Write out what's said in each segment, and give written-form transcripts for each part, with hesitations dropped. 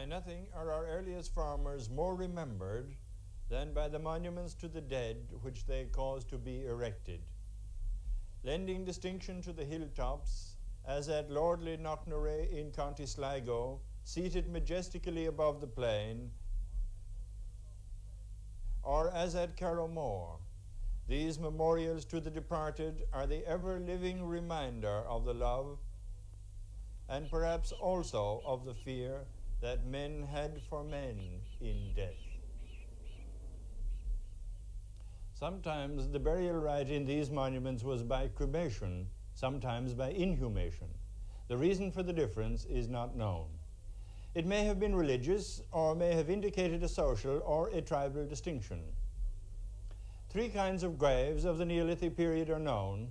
By nothing are our earliest farmers more remembered than by the monuments to the dead which they caused to be erected. Lending distinction to the hilltops, as at lordly Knocknarea in County Sligo, seated majestically above the plain, or as at Carrowmore, these memorials to the departed are the ever-living reminder of the love and perhaps also of the fear that men had for men in death. Sometimes the burial rite in these monuments was by cremation, sometimes by inhumation. The reason for the difference is not known. It may have been religious or may have indicated a social or a tribal distinction. Three kinds of graves of the Neolithic period are known.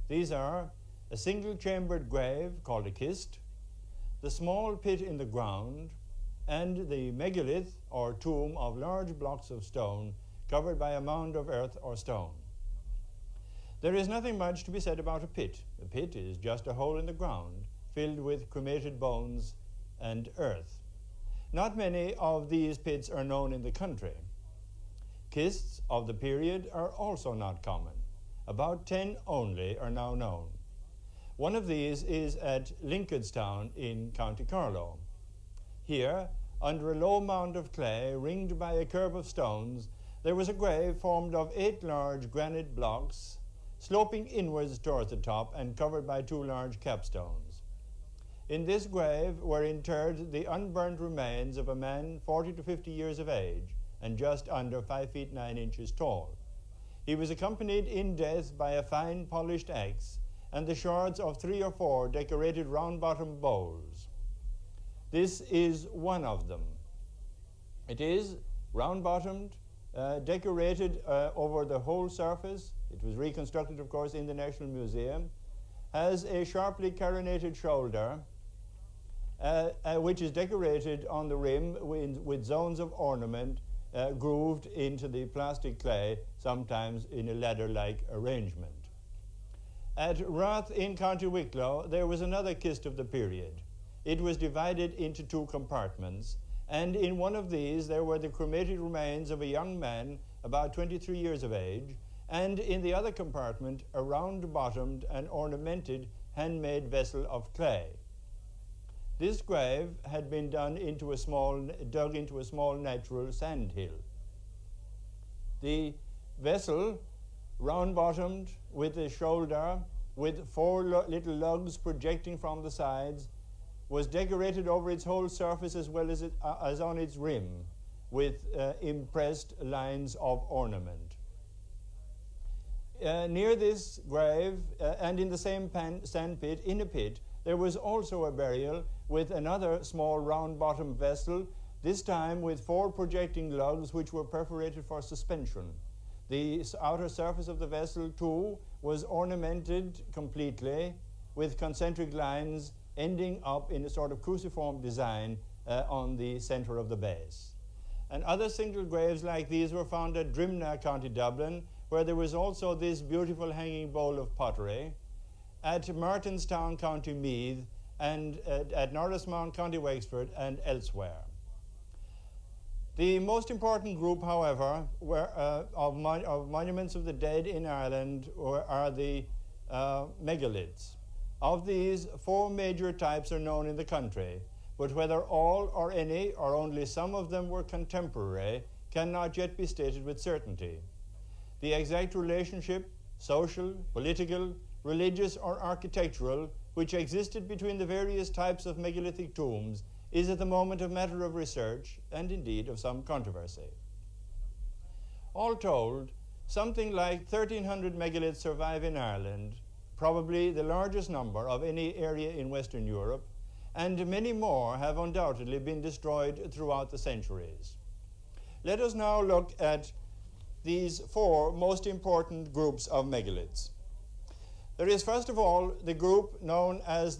These are a single-chambered grave called a kist, the small pit in the ground, and the megalith or tomb of large blocks of stone covered by a mound of earth or stone. There is nothing much to be said about a pit. A pit is just a hole in the ground filled with cremated bones and earth. Not many of these pits are known in the country. Kists of the period are also not common. About 10 only are now known. One of these is at Lincolnstown in County Carlow. Here, under a low mound of clay ringed by a curve of stones, there was a grave formed of 8 large granite blocks, sloping inwards towards the top and covered by 2 large capstones. In this grave were interred the unburnt remains of a man 40 to 50 years of age and just under 5 feet 9 inches tall. He was accompanied in death by a fine polished axe and the shards of 3 or 4 decorated round-bottomed bowls. This is one of them. It is round-bottomed, decorated over the whole surface. It was reconstructed, of course, in the National Museum. Has a sharply carinated shoulder, which is decorated on the rim with zones of ornament grooved into the plastic clay, sometimes in a ladder-like arrangement. At Rath in County Wicklow, there was another kist of the period. It was divided into 2 compartments, and in one of these there were the cremated remains of a young man about 23 years of age, and in the other compartment a round-bottomed and ornamented handmade vessel of clay. This grave had been dug into a small natural sand hill. The vessel, round-bottomed with a shoulder with 4 little lugs projecting from the sides, was decorated over its whole surface as well as on its rim with impressed lines of ornament. Near this grave and in the same sand pit, in a pit, there was also a burial with another small round-bottomed vessel, this time with 4 projecting lugs which were perforated for suspension. The outer surface of the vessel, too, was ornamented completely with concentric lines ending up in a sort of cruciform design on the center of the base. And other single graves like these were found at Drimnagh, County Dublin, where there was also this beautiful hanging bowl of pottery, at Martinstown, County Meath, and at Norrismount, County Wexford, and elsewhere. The most important group, however, of monuments of the dead in Ireland are the megaliths. Of these, 4 major types are known in the country, but whether all or any or only some of them were contemporary cannot yet be stated with certainty. The exact relationship, social, political, religious or architectural, which existed between the various types of megalithic tombs is at the moment a matter of research and indeed of some controversy. All told, something like 1,300 megaliths survive in Ireland, probably the largest number of any area in Western Europe, and many more have undoubtedly been destroyed throughout the centuries. Let us now look at these 4 most important groups of megaliths. There is, first of all, the group known as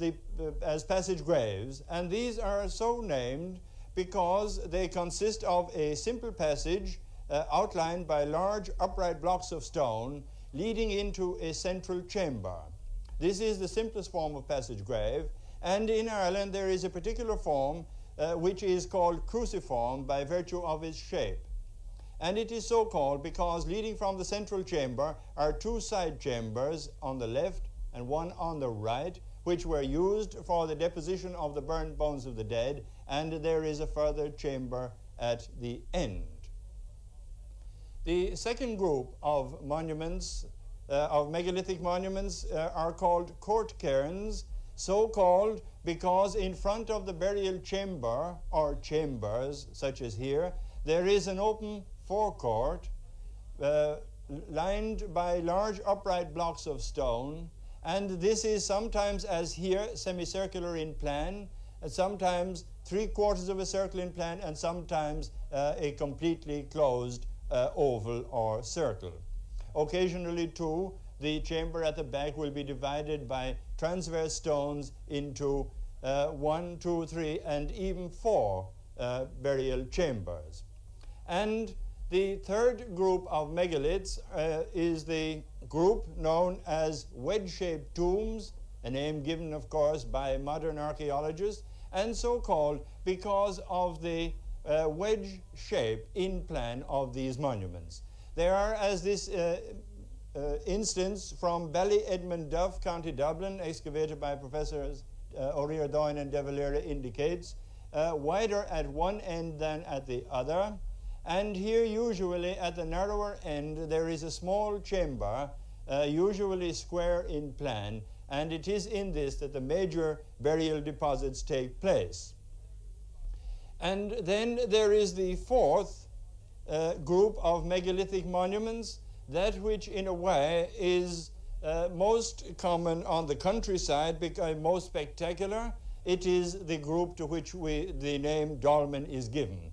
passage graves, and these are so named because they consist of a simple passage outlined by large upright blocks of stone leading into a central chamber. This is the simplest form of passage grave, and in Ireland there is a particular form which is called cruciform by virtue of its shape. And it is so called because leading from the central chamber are two side chambers on the left and one on the right, which were used for the deposition of the burnt bones of the dead, and there is a further chamber at the end. The second group of monuments, of megalithic monuments, are called court cairns, so called because in front of the burial chamber, or chambers, such as here, there is an open forecourt lined by large upright blocks of stone, and this is sometimes, as here, semicircular in plan, and sometimes 3/4 of a circle in plan, and sometimes a completely closed oval or circle. Occasionally, too, the chamber at the back will be divided by transverse stones into 1, 2, 3, and even 4 burial chambers. And the third group of megaliths is the group known as wedge-shaped tombs, a name given, of course, by modern archaeologists, and so called because of the wedge shape in plan of these monuments. They are, as this instance from Bally-Edmund-Duff, County Dublin, excavated by Professors O'Riordan and De Valera, indicates, wider at one end than at the other. And here, usually at the narrower end, there is a small chamber, usually square in plan, and it is in this that the major burial deposits take place. And then there is the fourth group of megalithic monuments, that which in a way is most common on the countryside, because most spectacular. It is the group to which the name dolmen is given.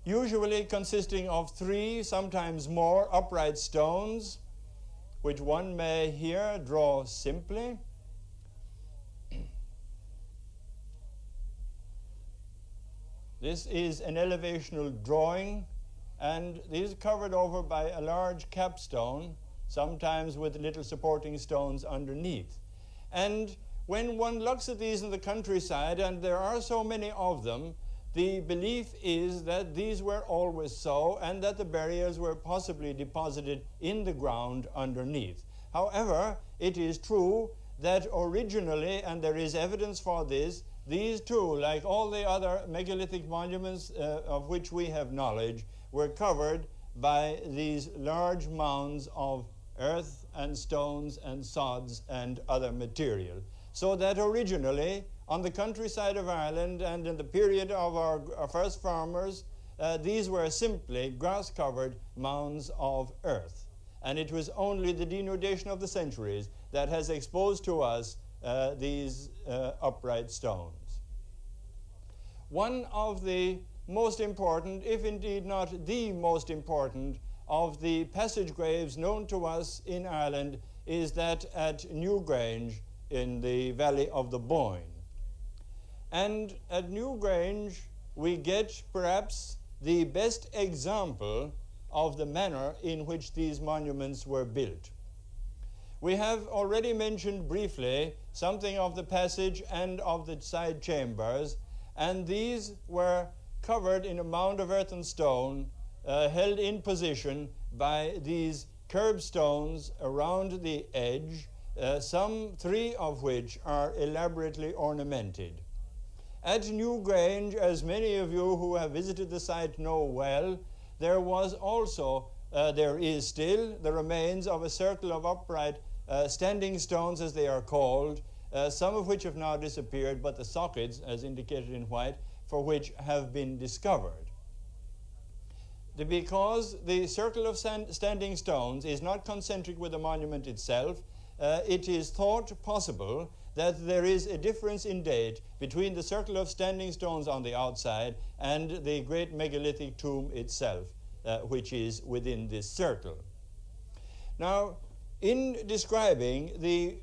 Usually consisting of 3, sometimes more, upright stones, which one may here draw simply. This is an elevational drawing, and this is covered over by a large capstone, sometimes with little supporting stones underneath. And when one looks at these in the countryside, and there are so many of them, the belief is that these were always so, and that the burials were possibly deposited in the ground underneath. However, it is true that originally, and there is evidence for this, these too, like all the other megalithic monuments of which we have knowledge, were covered by these large mounds of earth and stones and sods and other material. So that originally, on the countryside of Ireland and in the period of our first farmers, these were simply grass-covered mounds of earth. And it was only the denudation of the centuries that has exposed to us these upright stones. One of the most important, if indeed not the most important, of the passage graves known to us in Ireland is that at Newgrange in the valley of the Boyne. And at Newgrange we get perhaps the best example of the manner in which these monuments were built. We have already mentioned briefly something of the passage and of the side chambers, and these were covered in a mound of earth and stone, held in position by these curbstones around the edge, some 3 of which are elaborately ornamented. At Newgrange, as many of you who have visited the site know well, there was also, there is still, the remains of a circle of upright standing stones, as they are called, some of which have now disappeared, but the sockets, as indicated in white, for which have been discovered. Because the circle of standing stones is not concentric with the monument itself, it is thought possible that there is a difference in date between the circle of standing stones on the outside and the great megalithic tomb itself, which is within this circle. Now, in describing the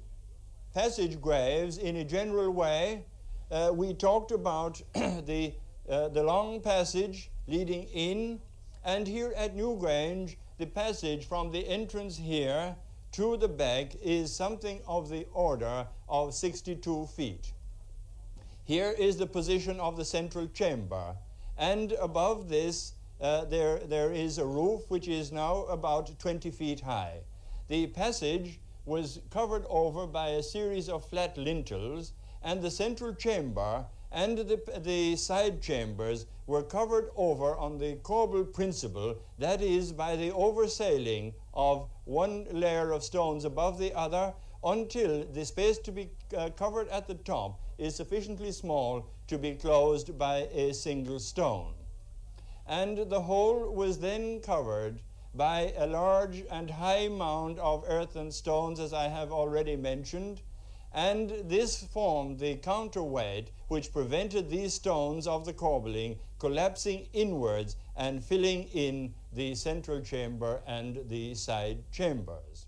passage graves in a general way, we talked about the long passage leading in, and here at Newgrange, the passage from the entrance here to the back is something of the order of 62 feet. Here is the position of the central chamber, and above this there is a roof which is now about 20 feet high. The passage was covered over by a series of flat lintels, and the central chamber and the side chambers were covered over on the corbel principle, that is, by the oversailing of one layer of stones above the other until the space to be covered at the top is sufficiently small to be closed by a single stone. And the whole was then covered by a large and high mound of earth and stones, as I have already mentioned, and this formed the counterweight which prevented these stones of the corbeling collapsing inwards and filling in the central chamber and the side chambers.